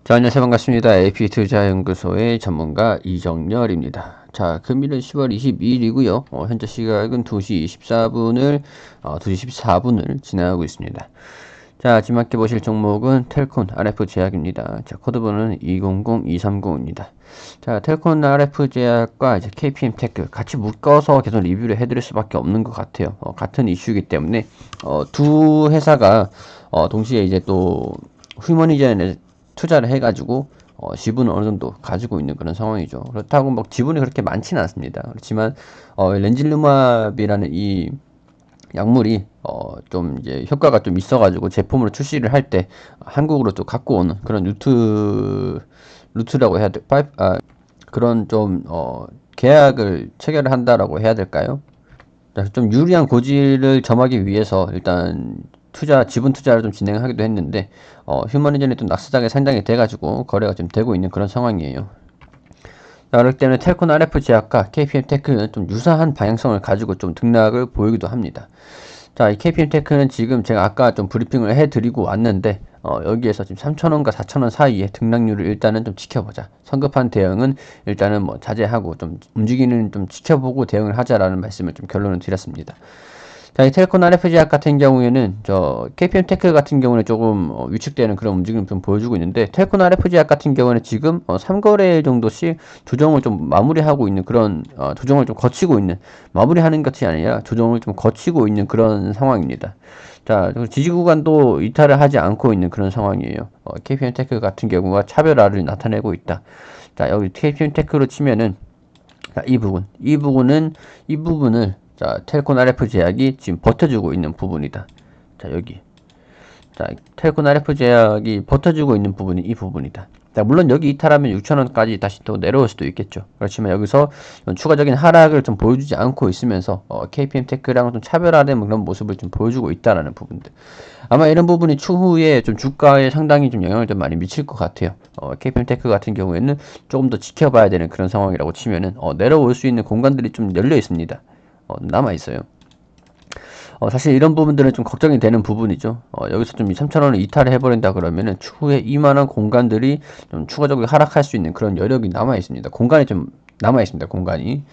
자, 안녕하세요. 반갑습니다. AP투자연구소의 전문가 이정열입니다. 자, 금일은 10월 22일이고요. 현재 시각은 2시 14분을 지나가고 있습니다. 자, 지금 함께 보실 종목은 텔콘 RF제약입니다. 자, 코드번호는 200230입니다. 자, 텔콘 RF제약과 이제 KPM테크 같이 묶어서 계속 리뷰를 해드릴 수밖에 없는 것 같아요. 같은 이슈이기 때문에 두 회사가 동시에 이제 또 휴머니전에 투자를 해가지고 지분을 어느 정도 가지고 있는 그런 상황이죠. 그렇다고 뭐 지분이 그렇게 많지는 않습니다. 그렇지만 렌질루마비라는 이 약물이 좀 이제 효과가 좀 있어가지고 제품으로 출시를 할 때 한국으로 또 갖고 오는 그런 루트라고 해야 돼. 그런 좀 계약을 체결을 한다라고 해야 될까요? 좀 유리한 고지를 점하기 위해서 일단 지분 투자를 좀 진행하기도 했는데, 휴머니전이 또 낙스장에 상장이 돼가지고 거래가 좀 되고 있는 그런 상황이에요. 자, 그렇기 때문에 텔콘 RF 제약과 KPM 테크는 좀 유사한 방향성을 가지고 좀 등락을 보이기도 합니다. 자, 이 KPM 테크는 지금 제가 아까 좀 브리핑을 해드리고 왔는데, 여기에서 지금 3,000원과 4,000원 사이에 등락률을 일단은 좀 지켜보자. 성급한 대응은 일단은 뭐 자제하고 좀 움직이는 좀 지켜보고 대응을 하자라는 말씀을 좀 결론을 드렸습니다. 자, 이 텔콘 RF제약 같은 경우에는 KPM 테크 같은 경우는 조금 위축되는 그런 움직임을 좀 보여주고 있는데, 텔콘 RF제약 같은 경우는 지금 3거래 정도씩 조정을 좀 마무리하고 있는 그런 조정을 좀 거치고 있는, 마무리하는 것이 아니라 조정을 좀 거치고 있는 그런 상황입니다. 자, 지지 구간도 이탈을 하지 않고 있는 그런 상황이에요. KPM 테크 같은 경우가 차별화를 나타내고 있다. 자, 여기 KPM 테크로 치면은 자, 이 부분을 자, 텔콘 RF 제약이 지금 버텨주고 있는 부분이다. 자, 여기. 자, 텔콘 RF 제약이 버텨주고 있는 부분이 이 부분이다. 자, 물론 여기 이탈하면 6,000원까지 다시 또 내려올 수도 있겠죠. 그렇지만 여기서 추가적인 하락을 좀 보여주지 않고 있으면서 KPM 테크랑은 좀 차별화된 그런 모습을 좀 보여주고 있다라는 부분들. 아마 이런 부분이 추후에 좀 주가에 상당히 좀 영향을 좀 많이 미칠 것 같아요. KPM 테크 같은 경우에는 조금 더 지켜봐야 되는 그런 상황이라고 치면은 내려올 수 있는 공간들이 좀 열려 있습니다. 남아 있어요. 사실 이런 부분들은 좀 걱정이 되는 부분이죠. 여기서 좀 3,000원을 이탈을 해버린다 그러면은 추후에 이만한 공간들이 좀 추가적으로 하락할 수 있는 그런 여력이 남아 있습니다. 공간이 좀 남아 있습니다. 공간이.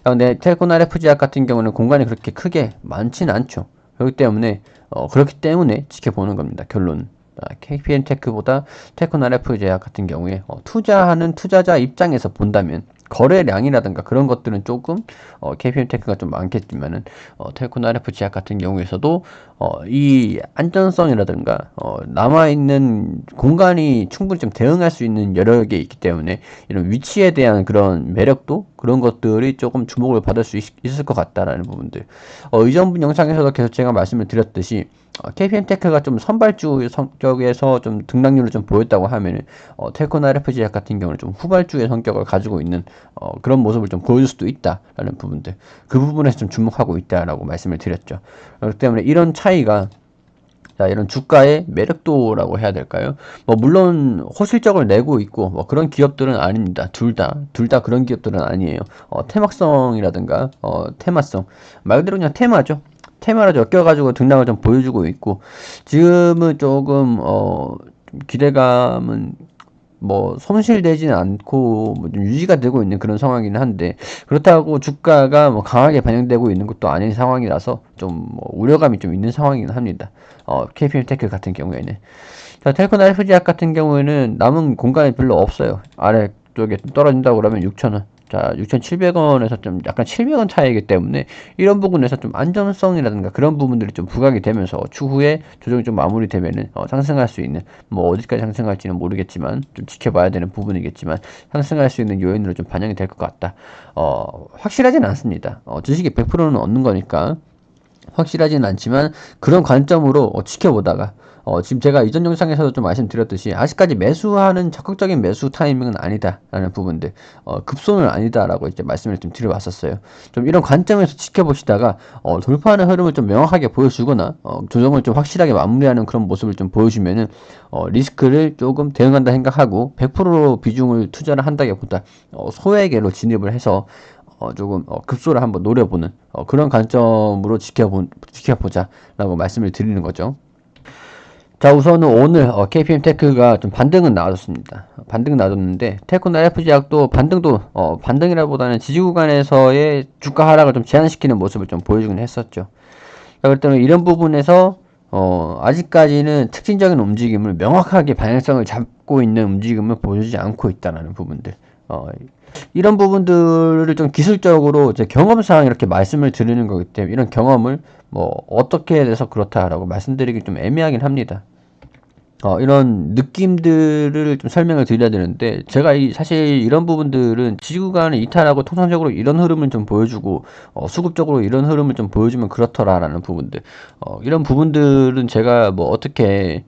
근데 텔콘 RF제약 같은 경우는 공간이 그렇게 크게 많지는 않죠. 그렇기 때문에 지켜보는 겁니다. 결론. KPM 테크보다 텔콘 RF제약 같은 경우에 투자하는 투자자 입장에서 본다면 거래량이라든가 그런 것들은 조금 KPM 테크가 좀 많겠지만은 텔콘 RF 제약 같은 경우에서도 이 안전성이라든가 남아있는 공간이 충분히 좀 대응할 수 있는 여력이 있기 때문에 이런 위치에 대한 그런 매력도 그런 것들이 조금 주목을 받을 수 있을 것 같다라는 부분들. 이전 영상에서도 계속 제가 말씀을 드렸듯이 KPM 테크가 좀 선발주 성격에서 좀 등락률을 좀 보였다고 하면은 텔콘 RF제약 같은 경우는 좀 후발주의 성격을 가지고 있는 그런 모습을 좀 보여줄 수도 있다라는 부분들, 그 부분에서 좀 주목하고 있다라고 말씀을 드렸죠. 그렇기 때문에 이런 차이가 자, 이런 주가의 매력도라고 해야 될까요? 물론 호실적을 내고 있고 그런 기업들은 아닙니다. 둘 다 그런 기업들은 아니에요. 테마성이라든가 테마성 말 그대로 그냥 테마죠. 테마로 엮여가지고 등락을 좀 보여주고 있고, 지금은 조금 좀 기대감은 손실되지는 않고 좀 유지가 되고 있는 그런 상황이긴 한데, 그렇다고 주가가 강하게 반영되고 있는 것도 아닌 상황이라서 좀 우려감이 좀 있는 상황이긴 합니다. KPM 테크 같은 경우에는. 자, 텔콘 알프지약 같은 경우에는 남은 공간이 별로 없어요. 아래쪽에 떨어진다고 그러면 6,000원. 자, 6,700원에서 좀 약간 700원 차이이기 때문에 이런 부분에서 좀 안정성이라든가 그런 부분들이 좀 부각이 되면서 추후에 조정이 좀 마무리되면은 상승할 수 있는, 어디까지 상승할지는 모르겠지만 좀 지켜봐야 되는 부분이겠지만 상승할 수 있는 요인으로 좀 반영이 될 것 같다. 확실하진 않습니다. 주식이 100%는 얻는 거니까 확실하진 않지만 그런 관점으로 지켜보다가 지금 제가 이전 영상에서도 좀 말씀드렸듯이 아직까지 매수하는 적극적인 매수 타이밍은 아니다라는 부분들, 급손은 아니다라고 이제 말씀을 좀 드려왔었어요. 좀 이런 관점에서 지켜보시다가 돌파하는 흐름을 좀 명확하게 보여주거나 조정을 좀 확실하게 마무리하는 그런 모습을 좀 보여주면은 리스크를 조금 대응한다 생각하고 100% 비중을 투자를 한다기보다 소액으로 진입을 해서 조금 급소를 한번 노려보는 그런 관점으로 지켜보자라고 말씀을 드리는 거죠. 자, 우선은 오늘 KPM 테크가 좀 반등은 나와줬습니다. 반등 나왔는데 테크나 FG약도 반등도 반등이라보다는 지지 구간에서의 주가 하락을 좀 제한시키는 모습을 좀 보여주긴 했었죠. 자, 그렇기 때문에 이런 부분에서 아직까지는 특징적인 움직임을 명확하게 방향성을 잡고 있는 움직임을 보여주지 않고 있다는 부분들. 이런 부분들을 좀 기술적으로 제 경험상 이렇게 말씀을 드리는 거기 때문에 이런 경험을 뭐 어떻게 돼서 그렇다라고 말씀드리기 좀 애매하긴 합니다. 이런 느낌들을 좀 설명을 드려야 되는데, 제가 사실 이런 부분들은 지구간을 이탈하고 통상적으로 이런 흐름을 좀 보여주고, 수급적으로 이런 흐름을 좀 보여주면 그렇더라라는 부분들. 이런 부분들은 제가 뭐 어떻게,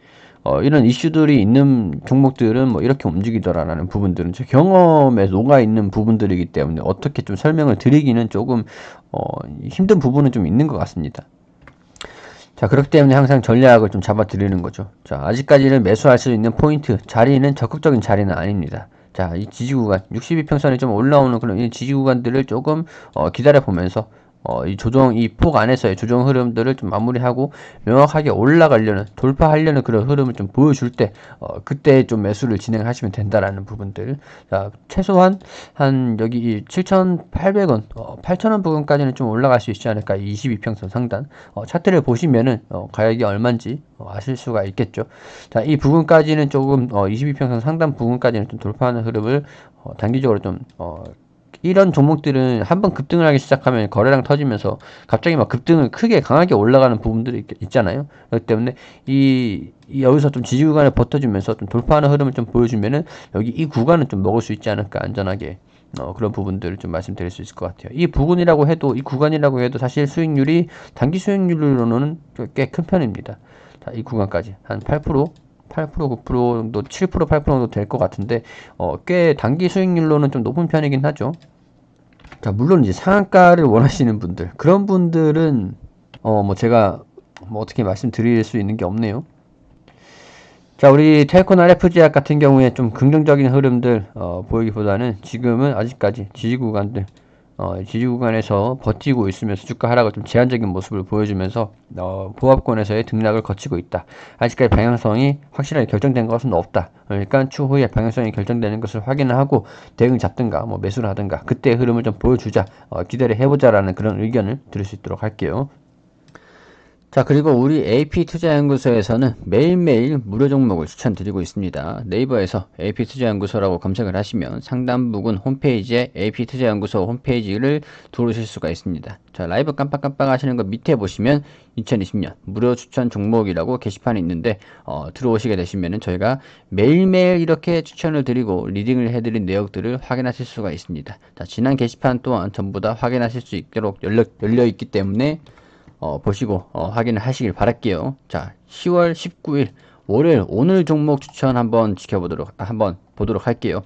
이런 이슈들이 있는 종목들은 뭐 이렇게 움직이더라라는 부분들은 제 경험에 녹아있는 부분들이기 때문에 어떻게 좀 설명을 드리기는 조금, 힘든 부분은 좀 있는 것 같습니다. 자, 그렇기 때문에 항상 전략을 좀 잡아 드리는 거죠. 자, 아직까지는 매수할 수 있는 포인트, 자리는 적극적인 자리는 아닙니다. 자, 이 지지 구간, 62평선이 좀 올라오는 그런 이 지지 구간들을 조금 기다려 보면서 이 조정, 이 폭 안에서의 조정 흐름들을 좀 마무리하고 명확하게 올라가려는, 돌파하려는 그런 흐름을 좀 보여줄 때, 그때 좀 매수를 진행하시면 된다라는 부분들. 자, 최소한, 여기 7,800원, 8,000원 부분까지는 좀 올라갈 수 있지 않을까. 22평선 상단. 차트를 보시면은, 가격이 얼마인지 아실 수가 있겠죠. 자, 이 부분까지는 조금, 22평선 상단 부분까지는 좀 돌파하는 흐름을, 단기적으로 좀, 이런 종목들은 한번 급등을 하기 시작하면 거래량 터지면서 갑자기 막 급등을 크게 강하게 올라가는 부분들이 있잖아요. 그렇기 때문에 여기서 좀 지지 구간을 버텨주면서 좀 돌파하는 흐름을 좀 보여주면은 여기 이 구간은 좀 먹을 수 있지 않을까 안전하게. 그런 부분들을 좀 말씀드릴 수 있을 것 같아요. 이 부분이라고 해도, 이 구간이라고 해도 사실 수익률이 단기 수익률로는 꽤 큰 편입니다. 자, 이 구간까지 한 8%, 9% 정도, 7%, 8% 정도 될 것 같은데, 꽤 단기 수익률로는 좀 높은 편이긴 하죠. 자, 물론 이제 상한가를 원하시는 분들, 그런 분들은, 뭐 제가, 뭐 어떻게 말씀드릴 수 있는 게 없네요. 자, 우리 텔코나 FG약 같은 경우에 좀 긍정적인 흐름들, 보이기보다는 지금은 아직까지 지지 구간들, 지지 구간에서 버티고 있으면서 주가 하락을 좀 제한적인 모습을 보여주면서 보합권에서의 등락을 거치고 있다. 아직까지 방향성이 확실하게 결정된 것은 없다. 그러니까 추후에 방향성이 결정되는 것을 확인을 하고 대응 잡든가 뭐 매수를 하든가 그때의 흐름을 좀 보여주자, 기대를 해보자라는 그런 의견을 드릴 수 있도록 할게요. 자, 그리고 우리 AP투자연구소에서는 매일매일 무료 종목을 추천드리고 있습니다. 네이버에서 AP투자연구소라고 검색을 하시면 상단 부분 홈페이지에 AP투자연구소 홈페이지를 들어오실 수가 있습니다. 자, 라이브 깜빡깜빡 하시는 거 밑에 보시면 2020년 무료 추천 종목이라고 게시판이 있는데, 들어오시게 되시면은 저희가 매일매일 이렇게 추천을 드리고 리딩을 해드린 내역들을 확인하실 수가 있습니다. 자, 지난 게시판 또한 전부 다 확인하실 수 있도록 열려 있기 때문에 보시고 확인을 하시길 바랄게요. 자, 10월 19일 월요일 오늘 종목 추천 한번 한번 보도록 할게요.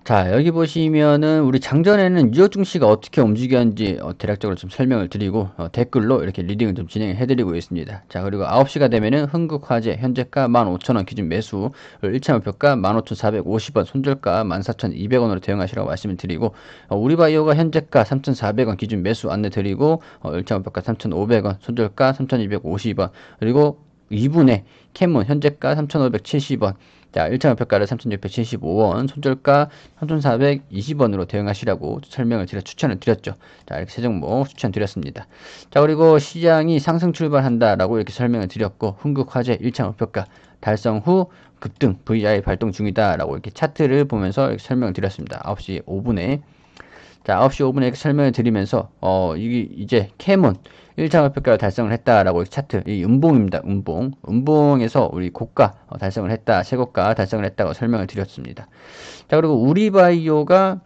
자, 여기 보시면은 우리 장전에는 유효증시가 어떻게 움직였는지 대략적으로 좀 설명을 드리고 댓글로 이렇게 리딩을 좀 진행해 드리고 있습니다. 자, 그리고 9시가 되면은 흥국화재 현재가 15,000원 기준 매수, 1차 목표가 15,450원, 손절가 14,200원으로 대응하시라고 말씀을 드리고, 우리바이오가 현재가 3,400원 기준 매수 안내 드리고, 1차 목표가 3,500원, 손절가 3,250원, 그리고 2분의 캐문 현재가 3,570원, 자, 1차 목표가를 3,675원, 손절가 3,420원으로 대응하시라고 설명을 추천을 드렸죠. 자, 이렇게 세 종목 추천드렸습니다. 자, 그리고 시장이 상승 출발한다라고 이렇게 설명을 드렸고, 흥국화재 1차 목표가 달성 후 급등 VI 발동 중이다라고 이렇게 차트를 보면서 이렇게 설명을 드렸습니다. 9시 5분에. 자, 9시 5분에 이렇게 설명을 드리면서, 이게 이제 캐몬 1차 목표가를 달성을 했다라고 차트, 이 음봉입니다. 음봉에서 우리 고가 달성을 했다, 최고가 달성을 했다고 설명을 드렸습니다. 자, 그리고 우리바이오가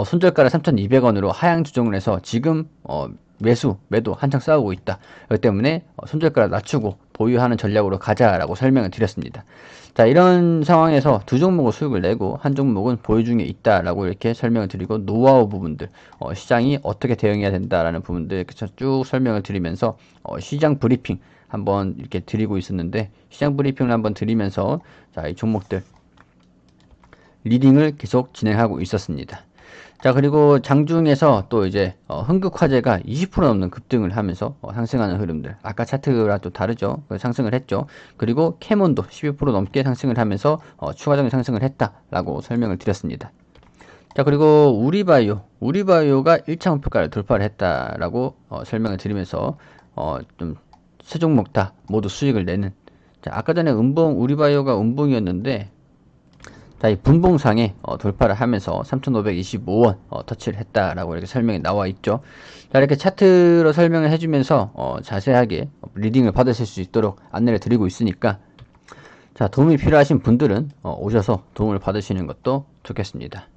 손절가를 3,200원으로 하향 조정을 해서 지금 매도 한창 싸우고 있다. 그렇기 때문에 손절가를 낮추고 보유하는 전략으로 가자라고 설명을 드렸습니다. 자, 이런 상황에서 두 종목을 수익을 내고 한 종목은 보유 중에 있다라고 이렇게 설명을 드리고, 노하우 부분들, 시장이 어떻게 대응해야 된다라는 부분들 이렇게 쭉 설명을 드리면서 시장 브리핑 한번 이렇게 드리고 있었는데, 시장 브리핑을 한번 드리면서 자, 이 종목들 리딩을 계속 진행하고 있었습니다. 자, 그리고 장중에서 또 이제 흥국화재가 20% 넘는 급등을 하면서 상승하는 흐름들. 아까 차트랑 또 다르죠. 상승을 했죠. 그리고 캐몬도 12% 넘게 상승을 하면서 추가적인 상승을 했다라고 설명을 드렸습니다. 자, 그리고 우리바이오가 1차 목표가를 돌파를 했다라고 설명을 드리면서 좀 세 종목 다 모두 수익을 내는. 자, 아까 전에 우리바이오가 음봉이었는데, 자, 이 분봉상에 돌파를 하면서 3,525원 터치를 했다라고 이렇게 설명이 나와 있죠. 자, 이렇게 차트로 설명을 해주면서 자세하게 리딩을 받으실 수 있도록 안내를 드리고 있으니까, 자, 도움이 필요하신 분들은 오셔서 도움을 받으시는 것도 좋겠습니다.